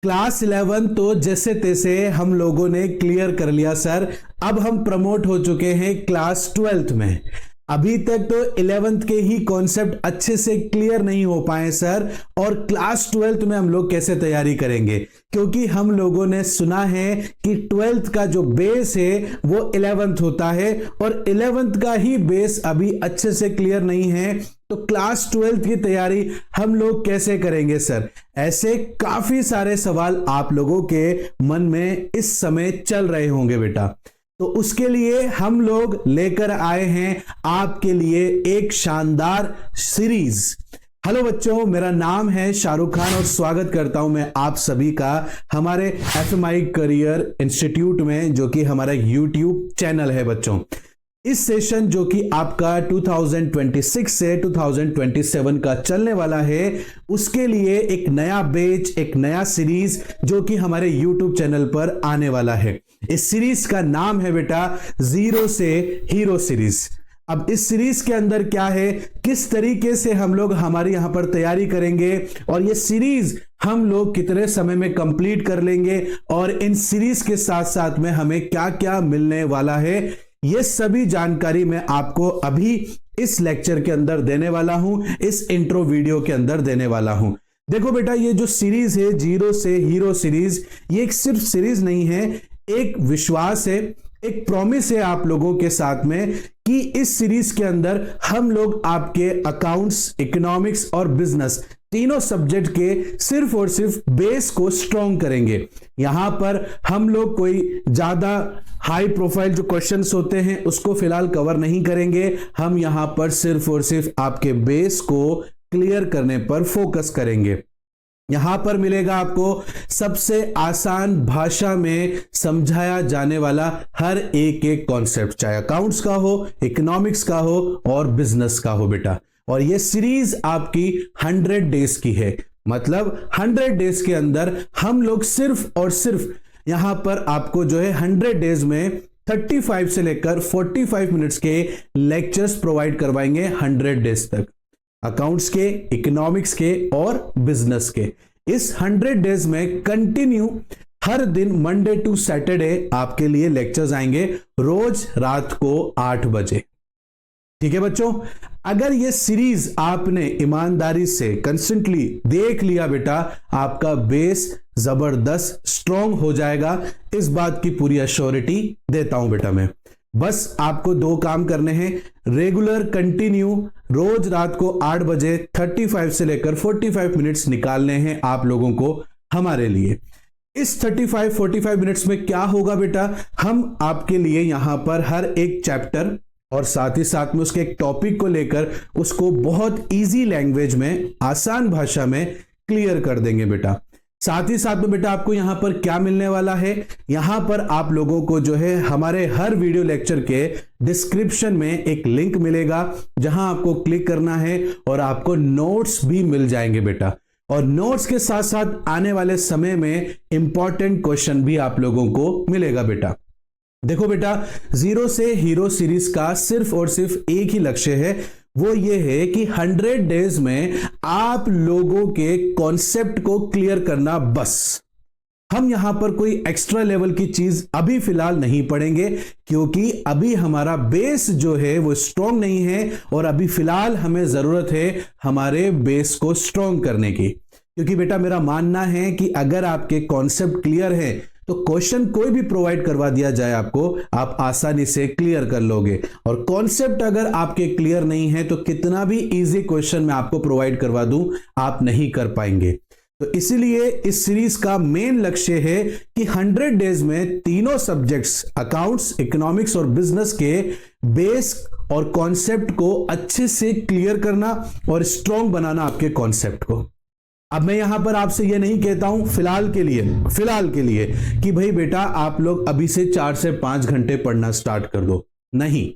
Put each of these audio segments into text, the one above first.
Class 11 तो जैसे तैसे हम लोगों ने क्लियर कर लिया सर। अब हम प्रमोट हो चुके हैं क्लास 12th में। अभी तक तो 11th के ही कॉन्सेप्ट अच्छे से क्लियर नहीं हो पाए सर, और क्लास 12th में हम लोग कैसे तैयारी करेंगे, क्योंकि हम लोगों ने सुना है कि 12th का जो बेस है वो 11th होता है, और 11th का ही बेस अभी अच्छे से क्लियर नहीं है। तो क्लास 12th की तैयारी हम लोग कैसे करेंगे सर? ऐसे काफी सारे सवाल आप लोगों के मन में इस समय चल रहे होंगे बेटा। तो उसके लिए हम लोग लेकर आए हैं आपके लिए एक शानदार सीरीज। हेलो बच्चों, मेरा नाम है शाहरुख खान और स्वागत करता हूं मैं आप सभी का हमारे FMI करियर इंस्टीट्यूट में, जो कि हमारा यूट्यूब चैनल है बच्चों। इस सेशन जो कि आपका 2026 से 2027 का चलने वाला है, उसके लिए एक नया बैच, एक नया सीरीज जो कि हमारे YouTube चैनल पर आने वाला है। इस सीरीज का नाम है बेटा जीरो से हीरो सीरीज। अब इस सीरीज के अंदर क्या है, किस तरीके से हम लोग हमारी यहां पर तैयारी करेंगे, और ये सीरीज हम लोग कितने समय में कंप्लीट कर लेंगे, और इन सीरीज के साथ साथ में हमें क्या क्या मिलने वाला है, ये सभी जानकारी मैं आपको अभी इस लेक्चर के अंदर देने वाला हूं, इस इंट्रो वीडियो के अंदर देने वाला हूं। देखो बेटा, ये जो सीरीज है जीरो से हीरो सीरीज, ये एक सिर्फ सीरीज नहीं है, एक विश्वास है, एक प्रॉमिस है आप लोगों के साथ में कि इस सीरीज के अंदर हम लोग आपके अकाउंट्स, इकोनॉमिक्स और बिजनेस तीनों सब्जेक्ट के सिर्फ और सिर्फ बेस को स्ट्रॉन्ग करेंगे। यहां पर हम लोग कोई ज्यादा हाई प्रोफाइल जो क्वेश्चंस होते हैं उसको फिलहाल कवर नहीं करेंगे। हम यहां पर सिर्फ और सिर्फ आपके बेस को क्लियर करने पर फोकस करेंगे। यहां पर मिलेगा आपको सबसे आसान भाषा में समझाया जाने वाला हर एक कॉन्सेप्ट, चाहे अकाउंट्स का हो, इकोनॉमिक्स का हो और बिजनेस का हो बेटा। और ये सीरीज आपकी 100 डेज की है, मतलब 100 डेज के अंदर हम लोग सिर्फ और सिर्फ यहां पर आपको जो है 100 डेज में 35 से लेकर 45 मिनट्स के लेक्चर्स प्रोवाइड करवाएंगे 100 डेज तक, अकाउंट्स के, इकोनॉमिक्स के और बिजनेस के। इस 100 डेज में कंटिन्यू हर दिन मंडे टू सैटरडे आपके लिए लेक्चर्स आएंगे, रोज रात को 8 बजे। ठीक है बच्चों, अगर ये सीरीज आपने ईमानदारी से कंसिस्टेंटली देख लिया बेटा, आपका बेस जबरदस्त स्ट्रॉन्ग हो जाएगा। इस बात की पूरी अश्योरिटी देता हूं बेटा मैं। बस आपको 2 काम करने हैं, रेगुलर कंटिन्यू रोज रात को 8 बजे 35 से लेकर 45 मिनट्स निकालने हैं आप लोगों को हमारे लिए। इस 35-45 मिनट्स में क्या होगा बेटा, हम आपके लिए यहां पर हर एक चैप्टर और साथ ही साथ में उसके एक टॉपिक को लेकर उसको बहुत इजी लैंग्वेज में, आसान भाषा में क्लियर कर देंगे बेटा। साथ ही साथ में बेटा आपको यहां पर क्या मिलने वाला है, यहां पर आप लोगों को जो है हमारे हर वीडियो लेक्चर के डिस्क्रिप्शन में एक लिंक मिलेगा, जहां आपको क्लिक करना है और आपको नोट्स भी मिल जाएंगे बेटा। और नोट्स के साथ साथ आने वाले समय में इंपॉर्टेंट क्वेश्चन भी आप लोगों को मिलेगा बेटा। देखो बेटा, जीरो से हीरो सीरीज का सिर्फ और सिर्फ एक ही लक्ष्य है, वो ये है कि 100 डेज में आप लोगों के कॉन्सेप्ट को क्लियर करना। बस हम यहां पर कोई एक्स्ट्रा लेवल की चीज अभी फिलहाल नहीं पढ़ेंगे, क्योंकि अभी हमारा बेस जो है वो स्ट्रॉन्ग नहीं है, और अभी फिलहाल हमें जरूरत है हमारे बेस को स्ट्रॉन्ग करने की। क्योंकि बेटा मेरा मानना है कि अगर आपके कॉन्सेप्ट क्लियर है तो क्वेश्चन कोई भी प्रोवाइड करवा दिया जाए आपको, आप आसानी से क्लियर कर लोगे। और कॉन्सेप्ट अगर आपके क्लियर नहीं है तो कितना भी इजी क्वेश्चन मैं आपको प्रोवाइड करवा दूं, आप नहीं कर पाएंगे। तो इसीलिए इस सीरीज का मेन लक्ष्य है कि 100 डेज में तीनों सब्जेक्ट्स, अकाउंट्स, इकोनॉमिक्स और बिजनेस के बेस और कॉन्सेप्ट को अच्छे से क्लियर करना और स्ट्रॉन्ग बनाना आपके कॉन्सेप्ट को। अब मैं यहां पर आपसे यह नहीं कहता हूं फिलहाल के लिए कि भाई बेटा आप लोग अभी से 4 से 5 घंटे पढ़ना स्टार्ट कर दो। नहीं,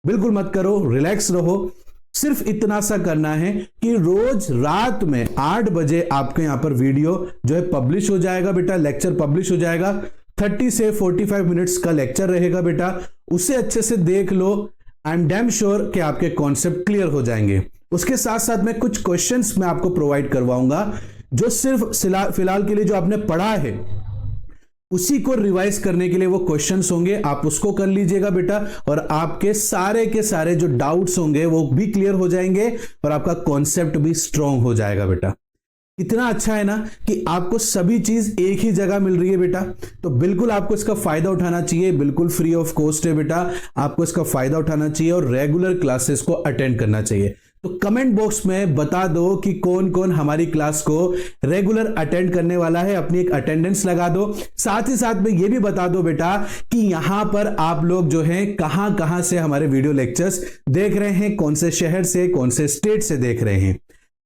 बिल्कुल मत करो, रिलैक्स रहो। सिर्फ इतना सा करना है कि रोज रात में 8 बजे आपके यहां पर वीडियो जो है पब्लिश हो जाएगा बेटा, लेक्चर पब्लिश हो जाएगा। 30 से 45 मिनट्स का लेक्चर रहेगा बेटा, उसे अच्छे से देख लो। आई एम डैम श्योर कि आपके कॉन्सेप्ट क्लियर हो जाएंगे। उसके साथ साथ में कुछ क्वेश्चंस मैं आपको प्रोवाइड करवाऊंगा जो सिर्फ फिलहाल के लिए जो आपने पढ़ा है उसी को रिवाइज करने के लिए वो क्वेश्चंस होंगे, आप उसको कर लीजिएगा बेटा, और आपके सारे के सारे जो डाउट्स होंगे वो भी क्लियर हो जाएंगे और आपका कॉन्सेप्ट भी स्ट्रांग हो जाएगा बेटा। कितना अच्छा है ना कि आपको सभी चीज एक ही जगह मिल रही है बेटा। तो बिल्कुल आपको इसका फायदा उठाना चाहिए, बिल्कुल फ्री ऑफ कॉस्ट है बेटा, आपको इसका फायदा उठाना चाहिए और रेगुलर क्लासेस को अटेंड करना चाहिए। तो कमेंट बॉक्स में बता दो कि कौन कौन हमारी क्लास को रेगुलर अटेंड करने वाला है, अपनी एक अटेंडेंस लगा दो। साथ ही साथ में ये भी बता दो बेटा कि यहां पर आप लोग जो हैं कहां कहां से हमारे वीडियो लेक्चर्स देख रहे हैं, कौन से शहर से, कौन से स्टेट से देख रहे हैं।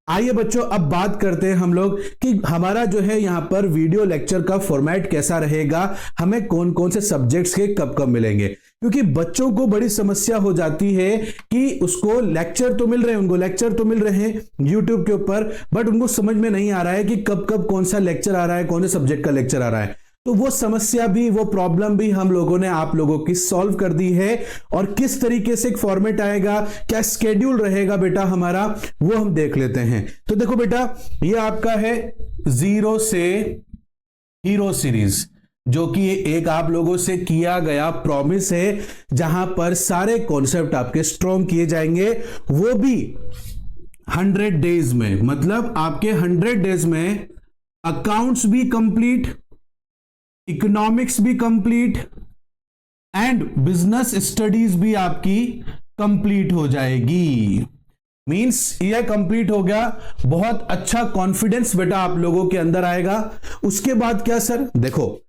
आइए बच्चों अब बात करते हैं हम लोग कि हमारा जो है यहां पर वीडियो लेक्चर का फॉर्मेट कैसा रहेगा, हमें कौन कौन से सब्जेक्ट्स के कब कब मिलेंगे। क्योंकि बच्चों को बड़ी समस्या हो जाती है कि उसको लेक्चर तो मिल रहे हैं, उनको लेक्चर तो मिल रहे हैं यूट्यूब के ऊपर, बट उनको समझ में नहीं आ रहा है कि कब कब कौन सा लेक्चर आ रहा है, कौन से सब्जेक्ट का लेक्चर आ रहा है। तो वो समस्या भी, वो प्रॉब्लम भी हम लोगों ने आप लोगों की सॉल्व कर दी है। और किस तरीके से एक फॉर्मेट आएगा, क्या स्केड्यूल रहेगा बेटा हमारा, वो हम देख लेते हैं। तो देखो बेटा, ये आपका है 0 से हीरो सीरीज, जो कि एक आप लोगों से किया गया प्रॉमिस है, जहां पर सारे कॉन्सेप्ट आपके स्ट्रॉन्ग किए जाएंगे, वो भी 100 डेज में। मतलब आपके 100 डेज में अकाउंट्स भी कंप्लीट, इकोनॉमिक्स भी कंप्लीट एंड बिजनेस स्टडीज भी आपकी कंप्लीट हो जाएगी। मींस ये कंप्लीट हो गया, बहुत अच्छा कॉन्फिडेंस बेटा आप लोगों के अंदर आएगा। उसके बाद क्या सर, देखो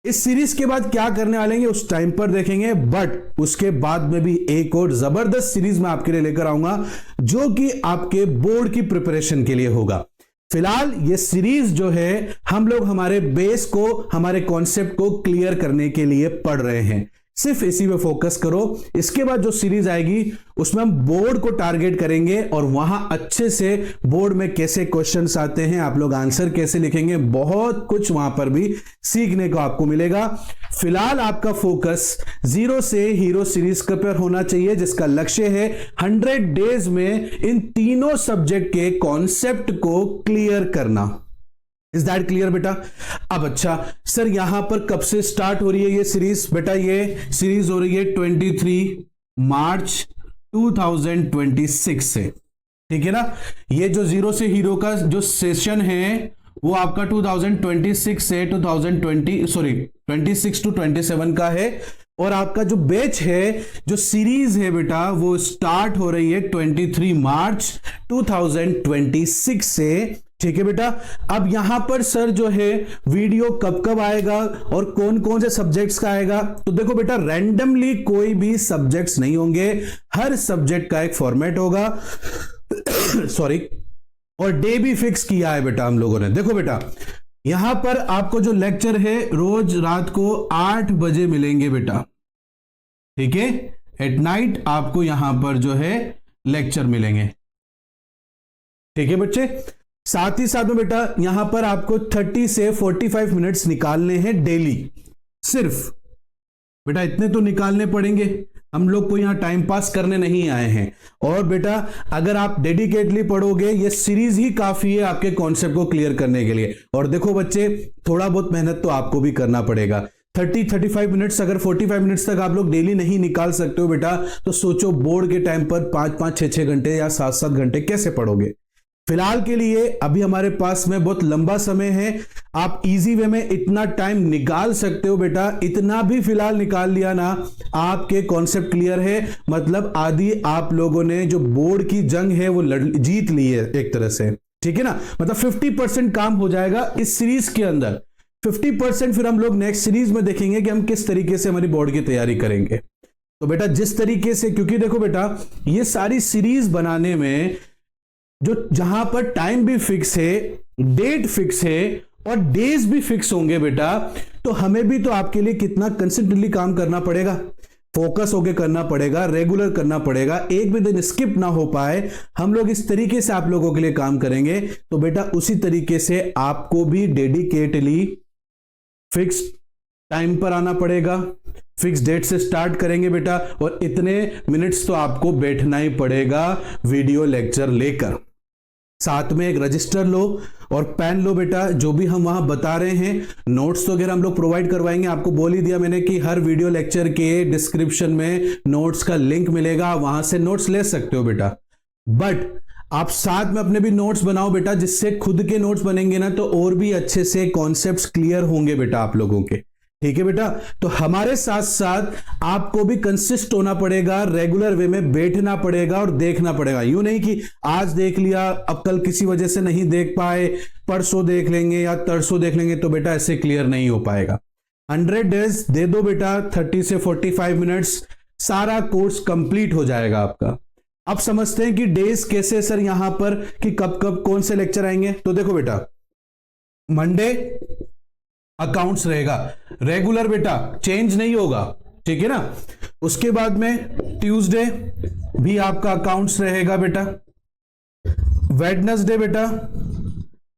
इस सीरीज के बाद क्या करने वाले हैं उस टाइम पर देखेंगे, बट उसके बाद में भी एक और जबरदस्त सीरीज मैं आपके लिए लेकर आऊंगा, जो कि आपके बोर्ड की प्रिपरेशन के लिए होगा। फिलहाल ये सीरीज जो है हम लोग हमारे बेस को, हमारे कॉन्सेप्ट को क्लियर करने के लिए पढ़ रहे हैं, सिर्फ इसी पे फोकस करो। इसके बाद जो सीरीज आएगी उसमें हम बोर्ड को टारगेट करेंगे और वहां अच्छे से बोर्ड में कैसे क्वेश्चंस आते हैं, आप लोग आंसर कैसे लिखेंगे, बहुत कुछ वहां पर भी सीखने को आपको मिलेगा। फिलहाल आपका फोकस 0 से हीरो सीरीज के पर होना चाहिए, जिसका लक्ष्य है 100 डेज में इन तीनों सब्जेक्ट के कॉन्सेप्ट को क्लियर करना। इज दैट क्लियर बेटा? अब अच्छा सर, यहां पर कब से स्टार्ट हो रही है ये सीरीज? बेटा ये सीरीज हो रही है 23 मार्च 2026 से, ठीक है ना। ये जो 0 से हीरो का जो सेशन है वो आपका 2026 से 26 टू 27 का है। और आपका जो बैच है, जो सीरीज है बेटा, वो स्टार्ट हो रही है 23 मार्च 2026 से, ठीक है बेटा। अब यहां पर सर जो है वीडियो कब कब आएगा और कौन कौन से सब्जेक्ट्स का आएगा, तो देखो बेटा रैंडमली कोई भी सब्जेक्ट्स नहीं होंगे, हर सब्जेक्ट का एक फॉर्मेट होगा सॉरी, और डे भी फिक्स किया है बेटा हम लोगों ने। देखो बेटा यहां पर आपको जो लेक्चर है रोज रात को 8 बजे मिलेंगे बेटा, ठीक है। एट नाइट आपको यहां पर जो है लेक्चर मिलेंगे, ठीक है बच्चे। साथ ही साथ में बेटा यहां पर आपको 30 से 45 मिनट्स निकालने हैं डेली, सिर्फ बेटा इतने तो निकालने पड़ेंगे, हम लोग को यहां टाइम पास करने नहीं आए हैं। और बेटा अगर आप डेडिकेटली पढ़ोगे, ये सीरीज ही काफी है आपके कॉन्सेप्ट को क्लियर करने के लिए। और देखो बच्चे, थोड़ा बहुत मेहनत तो आपको भी करना पड़ेगा। 30-35 मिनट्स, अगर 45 मिनट्स तक आप लोग डेली नहीं निकाल सकते हो बेटा, तो सोचो बोर्ड के टाइम पर 5-5, 6-6 घंटे या 7-7 घंटे कैसे पढ़ोगे। फिलहाल के लिए अभी हमारे पास में बहुत लंबा समय है, आप इजी वे में इतना टाइम निकाल सकते हो बेटा। इतना भी फिलहाल निकाल लिया ना, आपके कॉन्सेप्ट क्लियर है, मतलब आदि आप लोगों ने जो बोर्ड की जंग है वो जीत ली है एक तरह से, ठीक है ना। मतलब 50% काम हो जाएगा इस सीरीज के अंदर, 50% फिर हम लोग नेक्स्ट सीरीज में देखेंगे कि हम किस तरीके से हमारी बोर्ड की तैयारी करेंगे। तो बेटा जिस तरीके से, क्योंकि देखो बेटा ये सारी सीरीज बनाने में जो जहां पर टाइम भी फिक्स है, डेट फिक्स है और डेज भी फिक्स होंगे बेटा, तो हमें भी तो आपके लिए कितना कंसिस्टेंटली काम करना पड़ेगा, फोकस होके करना पड़ेगा, रेगुलर करना पड़ेगा, एक भी दिन स्किप ना हो पाए। हम लोग इस तरीके से आप लोगों के लिए काम करेंगे, तो बेटा उसी तरीके से आपको भी डेडिकेटली फिक्स टाइम पर आना पड़ेगा, फिक्स डेट से स्टार्ट करेंगे बेटा, और इतने मिनट्स तो आपको बैठना ही पड़ेगा वीडियो लेक्चर लेकर। साथ में एक रजिस्टर लो और पेन लो बेटा। जो भी हम वहां बता रहे हैं नोट्स वगैरह हम लोग प्रोवाइड करवाएंगे। आपको बोल ही दिया मैंने कि हर वीडियो लेक्चर के डिस्क्रिप्शन में नोट्स का लिंक मिलेगा, वहां से नोट्स ले सकते हो बेटा। बट आप साथ में अपने भी नोट्स बनाओ बेटा, जिससे खुद के नोट्स बनेंगे ना तो और भी अच्छे से कॉन्सेप्ट्स क्लियर होंगे बेटा आप लोगों के। ठीक है बेटा, तो हमारे साथ साथ आपको भी कंसिस्ट होना पड़ेगा, रेगुलर वे में बैठना पड़ेगा और देखना पड़ेगा। यूं नहीं कि आज देख लिया अब कल किसी वजह से नहीं देख पाए, परसों देख लेंगे या तरसों देख लेंगे, तो बेटा ऐसे क्लियर नहीं हो पाएगा। 100 डेज दे दो बेटा, 30 से 45 मिनट्स, सारा कोर्स कंप्लीट हो जाएगा आपका। अब समझते हैं कि डेज कैसे सर यहां पर, कि कब कब कौन से लेक्चर आएंगे। तो देखो बेटा, मंडे अकाउंट्स रहेगा रेगुलर बेटा, चेंज नहीं होगा, ठीक है ना। उसके बाद में ट्यूसडे भी आपका अकाउंट्स रहेगा बेटा। वेडनेसडे बेटा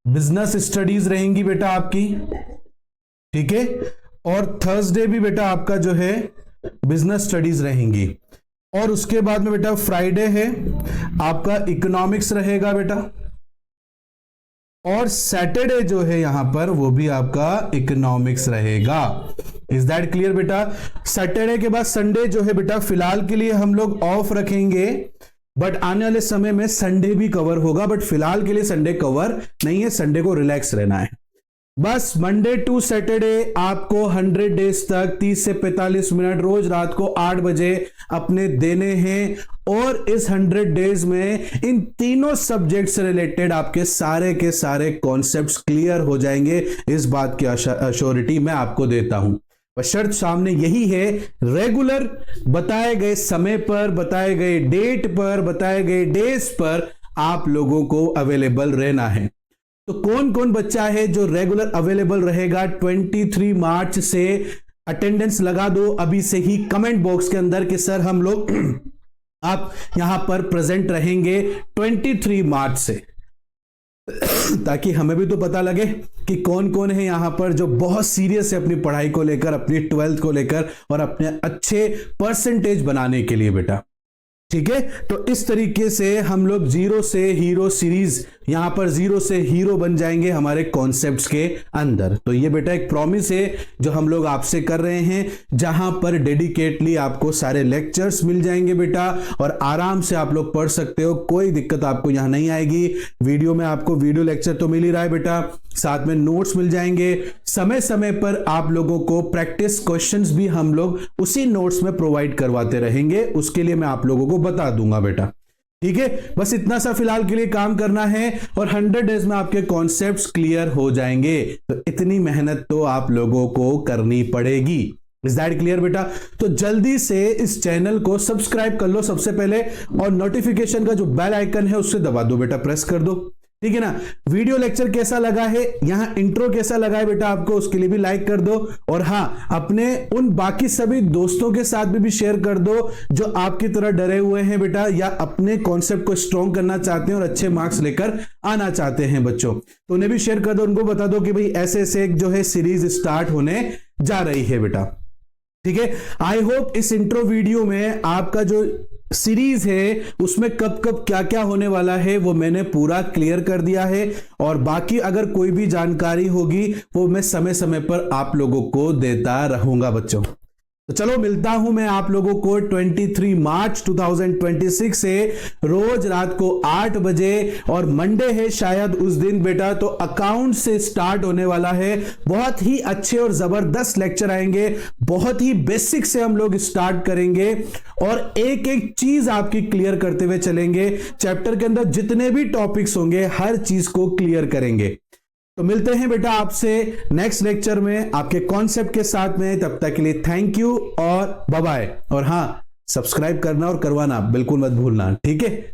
बिजनेस स्टडीज रहेंगी बेटा आपकी, ठीक है। और थर्सडे भी बेटा आपका जो है बिजनेस स्टडीज रहेंगी। और उसके बाद में बेटा फ्राइडे है आपका इकोनॉमिक्स रहेगा बेटा। और सैटरडे जो है यहां पर वो भी आपका इकोनॉमिक्स रहेगा। इज दैट क्लियर बेटा। सैटरडे के बाद संडे जो है बेटा फिलहाल के लिए हम लोग ऑफ रखेंगे, बट आने वाले समय में संडे भी कवर होगा, बट फिलहाल के लिए संडे कवर नहीं है, संडे को रिलैक्स रहना है। बस मंडे टू सैटरडे आपको 100 डेज तक 30 से 45 मिनट रोज रात को 8 बजे अपने देने हैं। और इस 100 डेज में इन तीनों सब्जेक्ट से रिलेटेड आपके सारे के सारे कॉन्सेप्ट्स क्लियर हो जाएंगे। इस बात की अश्योरिटी मैं आपको देता हूं। पर शर्त सामने यही है, रेगुलर बताए गए समय पर, बताए गए डेट पर, बताए गए डेज पर आप लोगों को अवेलेबल रहना है। तो कौन कौन बच्चा है जो रेगुलर अवेलेबल रहेगा 23 मार्च से? अटेंडेंस लगा दो अभी से ही कमेंट बॉक्स के अंदर कि सर हम लोग आप यहां पर प्रेजेंट रहेंगे 23 मार्च से, ताकि हमें भी तो पता लगे कि कौन कौन है यहां पर जो बहुत सीरियस है अपनी पढ़ाई को लेकर, अपनी 12th को लेकर और अपने अच्छे परसेंटेज बनाने के लिए बेटा। ठीक है, तो इस तरीके से हम लोग जीरो से हीरो सीरीज, यहां पर जीरो से हीरो बन जाएंगे हमारे कॉन्सेप्ट्स के अंदर। तो ये बेटा एक प्रॉमिस है जो हम लोग आपसे कर रहे हैं, जहां पर डेडिकेटली आपको सारे लेक्चर्स मिल जाएंगे बेटा और आराम से आप लोग पढ़ सकते हो, कोई दिक्कत आपको यहां नहीं आएगी। वीडियो में आपको वीडियो लेक्चर तो मिल ही रहा है बेटा, साथ में नोट्स मिल जाएंगे। समय समय पर आप लोगों को प्रैक्टिस क्वेश्चंस भी हम लोग उसी नोट्स में प्रोवाइड करवाते रहेंगे, उसके लिए मैं आप लोगों को बता दूंगा बेटा। ठीक है, बस इतना सा फिलहाल के लिए काम करना है और 100 डेज में आपके कॉन्सेप्ट्स क्लियर हो जाएंगे। तो इतनी मेहनत तो आप लोगों को करनी पड़ेगी। इज दैट क्लियर बेटा। तो जल्दी से इस चैनल को सब्सक्राइब कर लो सबसे पहले, और नोटिफिकेशन का जो बेल आइकन है उससे दबा दो बेटा, प्रेस कर दो, ठीक है ना। वीडियो लेक्चर कैसा लगा है, यहां इंट्रो कैसा लगा है बेटा आपको, उसके लिए भी लाइक कर दो। और हां, अपने उन बाकी सभी दोस्तों के साथ भी शेयर कर दो जो आपकी तरह डरे हुए हैं बेटा, या अपने कॉन्सेप्ट को स्ट्रॉन्ग करना चाहते हैं और अच्छे मार्क्स लेकर आना चाहते हैं बच्चों, तो उन्हें भी शेयर कर दो। उनको बता दो कि भाई ऐसे ऐसे जो है सीरीज स्टार्ट होने जा रही है बेटा। ठीक है, आई होप इस इंट्रो वीडियो में आपका जो सीरीज है उसमें कब कब क्या क्या होने वाला है वो मैंने पूरा क्लियर कर दिया है, और बाकी अगर कोई भी जानकारी होगी वो मैं समय समय पर आप लोगों को देता रहूंगा बच्चों। तो चलो मिलता हूं मैं आप लोगों को 23 मार्च 2026 से रोज रात को 8 बजे, और मंडे है शायद उस दिन बेटा, तो अकाउंट से स्टार्ट होने वाला है। बहुत ही अच्छे और जबरदस्त लेक्चर आएंगे, बहुत ही बेसिक से हम लोग स्टार्ट करेंगे और एक एक चीज आपकी क्लियर करते हुए चलेंगे। चैप्टर के अंदर जितने भी टॉपिक्स होंगे हर चीज को क्लियर करेंगे। तो मिलते हैं बेटा आपसे नेक्स्ट लेक्चर में आपके कॉन्सेप्ट के साथ में। तब तक के लिए थैंक यू और बाय बाय। और हां, सब्सक्राइब करना और करवाना बिल्कुल मत भूलना, ठीक है।